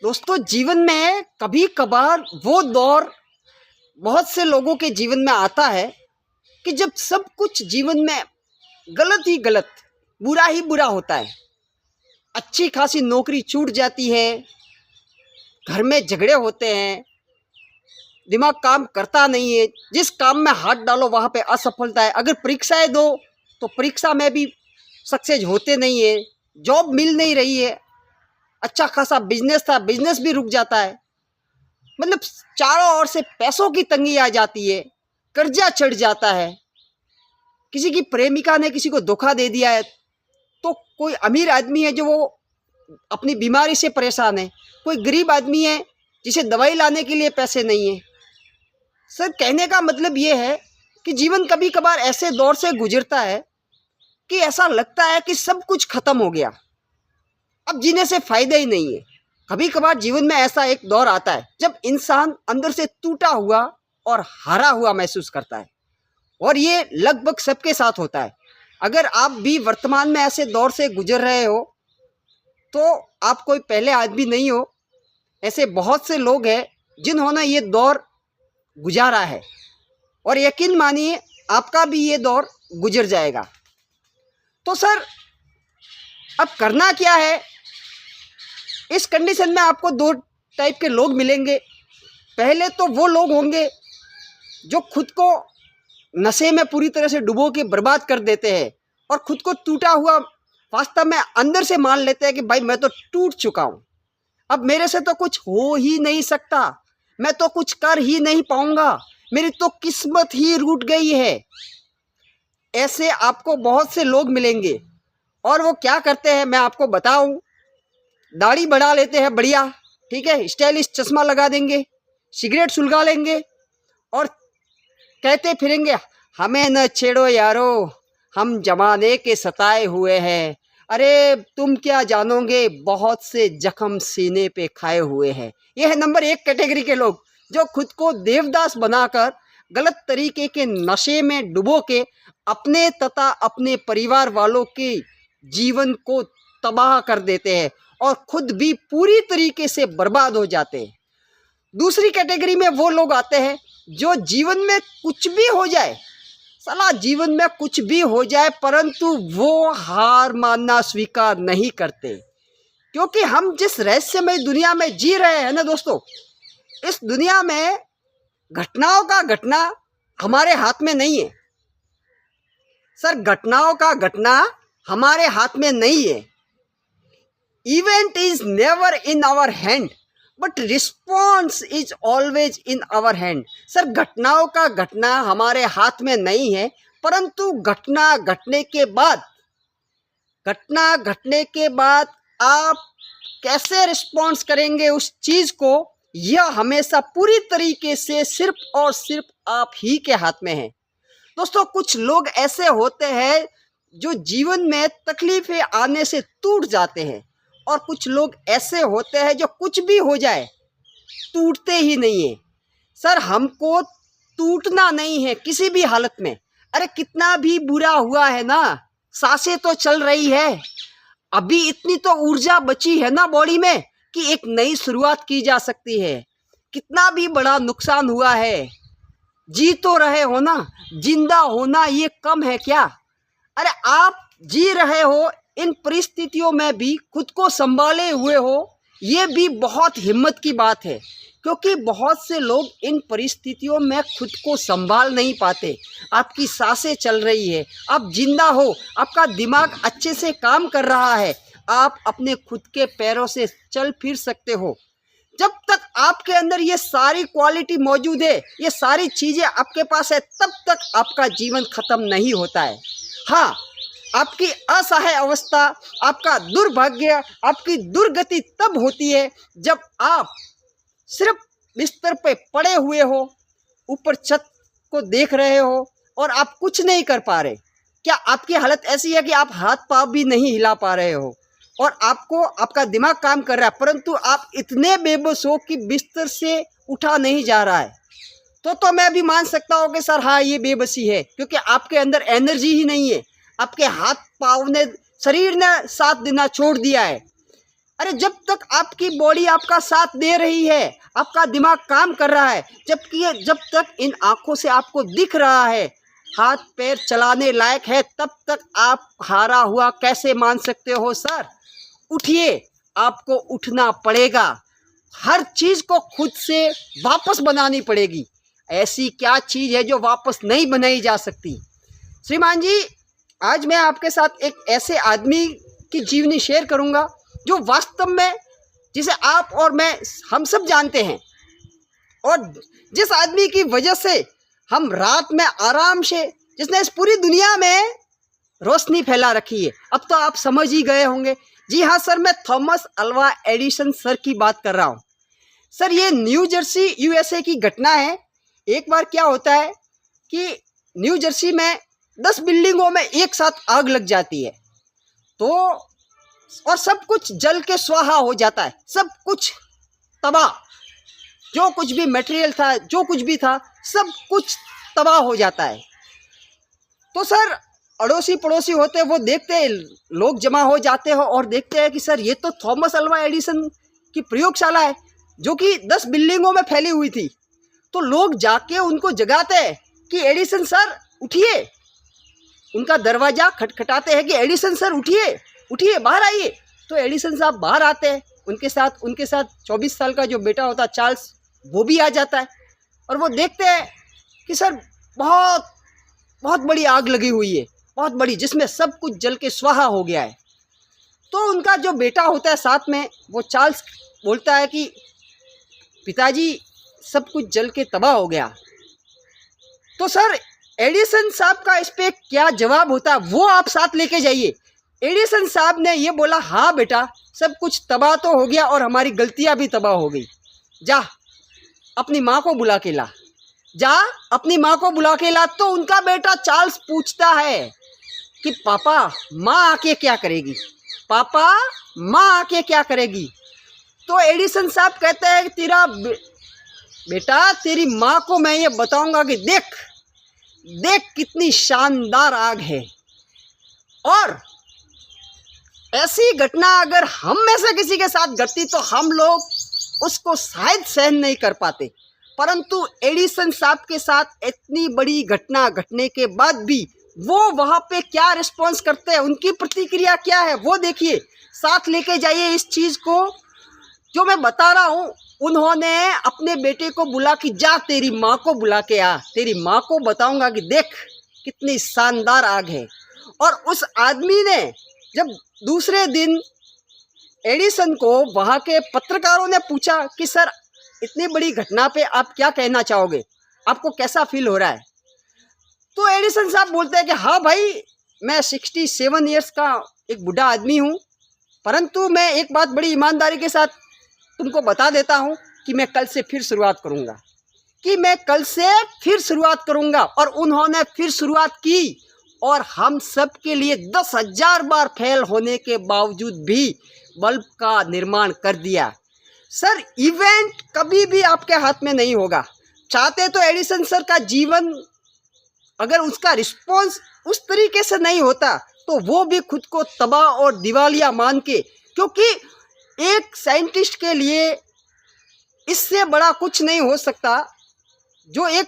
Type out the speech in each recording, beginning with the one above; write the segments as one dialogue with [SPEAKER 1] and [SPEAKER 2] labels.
[SPEAKER 1] दोस्तों, जीवन में कभी कभार वो दौर बहुत से लोगों के जीवन में आता है कि जब सब कुछ जीवन में गलत ही गलत, बुरा ही बुरा होता है। अच्छी खासी नौकरी छूट जाती है, घर में झगड़े होते हैं, दिमाग काम करता नहीं है, जिस काम में हाथ डालो वहाँ पे असफलता है। अगर परीक्षाएं दो तो परीक्षा में भी सक्सेस होते नहीं है, जॉब मिल नहीं रही है, अच्छा खासा बिजनेस था, बिजनेस भी रुक जाता है। मतलब चारों ओर से पैसों की तंगी आ जाती है, कर्जा चढ़ जाता है। किसी की प्रेमिका ने किसी को धोखा दे दिया है, तो कोई अमीर आदमी है जो वो अपनी बीमारी से परेशान है, कोई गरीब आदमी है जिसे दवाई लाने के लिए पैसे नहीं है। सर, कहने का मतलब ये है कि जीवन कभी कभार ऐसे दौर से गुजरता है कि ऐसा लगता है कि सब कुछ खत्म हो गया, अब जीने से फायदा ही नहीं है। कभी कभार जीवन में ऐसा एक दौर आता है जब इंसान अंदर से टूटा हुआ और हारा हुआ महसूस करता है, और ये लगभग सबके साथ होता है। अगर आप भी वर्तमान में ऐसे दौर से गुजर रहे हो तो आप कोई पहले आदमी नहीं हो। ऐसे बहुत से लोग हैं जिन्होंने ये दौर गुजारा है, और यकीन मानिए आपका भी ये दौर गुजर जाएगा। तो सर, अब करना क्या है? इस कंडीशन में आपको दो टाइप के लोग मिलेंगे। पहले तो वो लोग होंगे जो खुद को नशे में पूरी तरह से डुबो के बर्बाद कर देते हैं और खुद को टूटा हुआ वास्तव में अंदर से मान लेते हैं कि भाई मैं तो टूट चुका हूँ, अब मेरे से तो कुछ हो ही नहीं सकता, मैं तो कुछ कर ही नहीं पाऊंगा, मेरी तो किस्मत ही रूठ गई है। ऐसे आपको बहुत से लोग मिलेंगे, और वो क्या करते हैं मैं आपको बताऊं। दाढ़ी बढ़ा लेते हैं बढ़िया, ठीक है, स्टाइलिश चश्मा लगा देंगे, सिगरेट सुलगा लेंगे और कहते फिरेंगे हमें न छेड़ो यारो, हम जमाने के सताए हुए हैं। अरे तुम क्या जानोगे, बहुत से जख्म सीने पे खाए हुए हैं। यह है नंबर एक कैटेगरी के लोग, जो खुद को देवदास बनाकर गलत तरीके के नशे में डुबो के अपने तथा अपने परिवार वालों के जीवन को तबाह कर देते हैं और खुद भी पूरी तरीके से बर्बाद हो जाते हैं। दूसरी कैटेगरी में वो लोग आते हैं जो जीवन में कुछ भी हो जाए, साला जीवन में कुछ भी हो जाए, परंतु वो हार मानना स्वीकार नहीं करते। क्योंकि हम जिस रहस्यमय दुनिया में जी रहे हैं ना दोस्तों, इस दुनिया में घटनाओं का घटना हमारे हाथ में नहीं है। सर, घटनाओं का घटना हमारे हाथ में नहीं है। Event is never in our hand, but response is always in our hand. Sir, घटनाओं का घटना हमारे हाथ में नहीं है, परंतु घटना घटने के बाद आप कैसे रिस्पॉन्स करेंगे उस चीज को, यह हमेशा पूरी तरीके से सिर्फ और सिर्फ आप ही के हाथ में है। दोस्तों, कुछ लोग ऐसे होते हैं जो जीवन में तकलीफें आने से टूट जाते हैं, और कुछ लोग ऐसे होते हैं जो कुछ भी हो जाए टूटते ही नहीं है। सर, हमको टूटना नहीं है किसी भी हालत में। अरे कितना भी बुरा हुआ है ना, सांसें तो चल रही है, अभी इतनी तो ऊर्जा बची है ना बॉडी में कि एक नई शुरुआत की जा सकती है। कितना भी बड़ा नुकसान हुआ है, जी तो रहे हो ना, जिंदा होना ये कम है क्या? अरे आप जी रहे हो, इन परिस्थितियों में भी खुद को संभाले हुए हो, ये भी बहुत हिम्मत की बात है। क्योंकि बहुत से लोग इन परिस्थितियों में खुद को संभाल नहीं पाते। आपकी सांसें चल रही है, आप जिंदा हो, आपका दिमाग अच्छे से काम कर रहा है, आप अपने खुद के पैरों से चल फिर सकते हो। जब तक आपके अंदर ये सारी क्वालिटी मौजूद है, ये सारी चीज़ें आपके पास है, तब तक आपका जीवन खत्म नहीं होता है। हाँ, आपकी असहाय अवस्था, आपका दुर्भाग्य, आपकी दुर्गति तब होती है जब आप सिर्फ बिस्तर पे पड़े हुए हो, ऊपर छत को देख रहे हो और आप कुछ नहीं कर पा रहे। क्या आपकी हालत ऐसी है कि आप हाथ पाँव भी नहीं हिला पा रहे हो और आपको आपका दिमाग काम कर रहा है, परंतु आप इतने बेबस हो कि बिस्तर से उठा नहीं जा रहा है? तो मैं भी मान सकता हूँ कि सर हाँ, ये बेबसी है, क्योंकि आपके अंदर एनर्जी ही नहीं है, आपके हाथ पाँव ने, शरीर ने साथ देना छोड़ दिया है। अरे जब तक आपकी बॉडी आपका साथ दे रही है, आपका दिमाग काम कर रहा है, जब तक इन आँखों से आपको दिख रहा है, हाथ पैर चलाने लायक है, तब तक आप हारा हुआ कैसे मान सकते हो सर? उठिए, आपको उठना पड़ेगा। हर चीज़ को खुद से वापस बनानी पड़ेगी। ऐसी क्या चीज़ है जो वापस नहीं बनाई जा सकती? श्रीमान जी, आज मैं आपके साथ एक ऐसे आदमी की जीवनी शेयर करूंगा जो वास्तव में, जिसे आप और मैं हम सब जानते हैं, और जिस आदमी की वजह से हम रात में आराम से, जिसने इस पूरी दुनिया में रोशनी फैला रखी है। अब तो आप समझ ही गए होंगे। जी हाँ सर, मैं थॉमस अल्वा एडिसन सर की बात कर रहा हूँ। सर, ये न्यू जर्सी यूएसए की घटना है। एक बार क्या होता है कि न्यू जर्सी में 10 बिल्डिंगों में एक साथ आग लग जाती है, तो और सब कुछ जल के स्वाहा हो जाता है, सब कुछ तबाह, जो कुछ भी मटेरियल था, जो कुछ भी था, सब कुछ तबाह हो जाता है। तो सर, अड़ोसी पड़ोसी होते हैं, वो देखते हैं, लोग जमा हो जाते हैं और देखते हैं कि सर ये तो थॉमस अल्वा एडिसन की प्रयोगशाला है जो कि 10 बिल्डिंगों में फैली हुई थी। तो लोग जाके उनको जगाते हैं कि एडिसन सर उठिए, उनका दरवाज़ा खटखटाते हैं कि एडिसन सर उठिए उठिए, बाहर आइए। तो एडिसन साहब बाहर आते हैं, उनके साथ 24 साल का जो बेटा होता है चार्ल्स, वो भी आ जाता है, और वो देखते हैं कि सर बहुत बहुत बड़ी आग लगी हुई है, बहुत बड़ी, जिसमें सब कुछ जल के स्वाहा हो गया है। तो उनका जो बेटा होता है साथ में, वो चार्ल्स बोलता है कि पिताजी सब कुछ जल के तबाह हो गया। तो सर एडिसन साहब का इस पे क्या जवाब होता है वो आप साथ लेके जाइए। एडिसन साहब ने ये बोला, हाँ बेटा, सब कुछ तबाह तो हो गया और हमारी गलतियां भी तबाह हो गई। जा अपनी माँ को बुला के ला, जा अपनी माँ को बुला के ला। तो उनका बेटा चार्ल्स पूछता है कि पापा माँ आके क्या करेगी, पापा माँ आके क्या करेगी? तो एडिसन साहब कहते हैं कि तेरा बेटा, तेरी माँ को मैं ये बताऊंगा कि देख देख कितनी शानदार आग है, और ऐसी घटना अगर हम में से किसी के साथ घटती तो हम लोग उसको शायद सहन नहीं कर पाते। परंतु एडिसन साहब के साथ इतनी बड़ी घटना घटने के बाद भी वो वहाँ पे क्या रिस्पॉन्स करते हैं, उनकी प्रतिक्रिया क्या है, वो देखिए, साथ लेके जाइए इस चीज़ को जो मैं बता रहा हूँ। उन्होंने अपने बेटे को बुला कि जा तेरी माँ को बुला के आ, तेरी माँ को बताऊंगा कि देख कितनी शानदार आग है। और उस आदमी ने जब दूसरे दिन एडिसन को वहाँ के पत्रकारों ने पूछा कि सर इतनी बड़ी घटना पे आप क्या कहना चाहोगे, आपको कैसा फील हो रहा है? तो एडिसन साहब बोलते हैं कि हाँ भाई, मैं 67 ईयर्स का एक बूढ़ा आदमी हूँ, परंतु मैं एक बात बड़ी ईमानदारी के साथ तुमको बता देता हूँ कि मैं कल से फिर शुरुआत करूँगा, और उन्होंने फिर शुरुआत की, और हम सब के लिए 10,000 बार फेल होने के बावजूद भी बल्ब का निर्माण कर दिया। सर, इवेंट कभी भी आपके हाथ में नहीं होगा। चाहते तो एडिसन सर का जीवन, अगर उसका रिस्पॉन्स उस तरीके से नहीं होता तो वो भी खुद को तबाह और दिवालिया मान के, क्योंकि एक साइंटिस्ट के लिए इससे बड़ा कुछ नहीं हो सकता, जो एक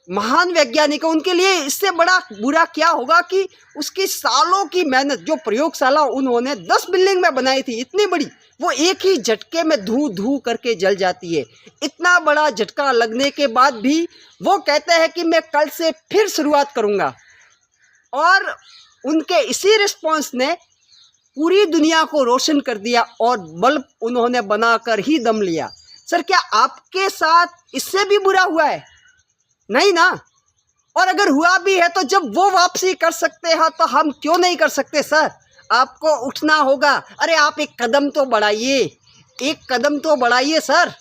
[SPEAKER 1] महान वैज्ञानिक है उनके लिए इससे बड़ा बुरा क्या होगा कि उसकी सालों की मेहनत, जो प्रयोगशाला उन्होंने 10 बिल्डिंग में बनाई थी इतनी बड़ी, वो एक ही झटके में धू धू करके जल जाती है। इतना बड़ा झटका लगने के बाद भी वो कहते हैं कि मैं कल से फिर शुरुआत करूँगा, और उनके इसी रिस्पॉन्स ने पूरी दुनिया को रोशन कर दिया और बल्ब उन्होंने बनाकर ही दम लिया। सर, क्या आपके साथ इससे भी बुरा हुआ है? नहीं ना। और अगर हुआ भी है तो जब वो वापसी कर सकते हैं तो हम क्यों नहीं कर सकते? सर, आपको उठना होगा। अरे आप एक कदम तो बढ़ाइए सर।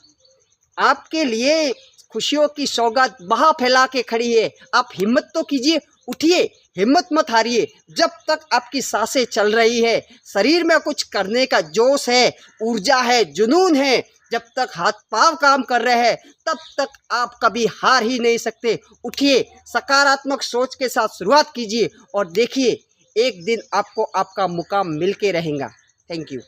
[SPEAKER 1] आपके लिए खुशियों की सौगात बाह फैला के खड़ी है। आप हिम्मत तो कीजिए, उठिए, हिम्मत मत हारिए। जब तक आपकी सांसें चल रही है, शरीर में कुछ करने का जोश है, ऊर्जा है, जुनून है, जब तक हाथ पांव काम कर रहे हैं तब तक आप कभी हार ही नहीं सकते। उठिए, सकारात्मक सोच के साथ शुरुआत कीजिए और देखिए एक दिन आपको आपका मुकाम मिल के रहेगा। Thank you.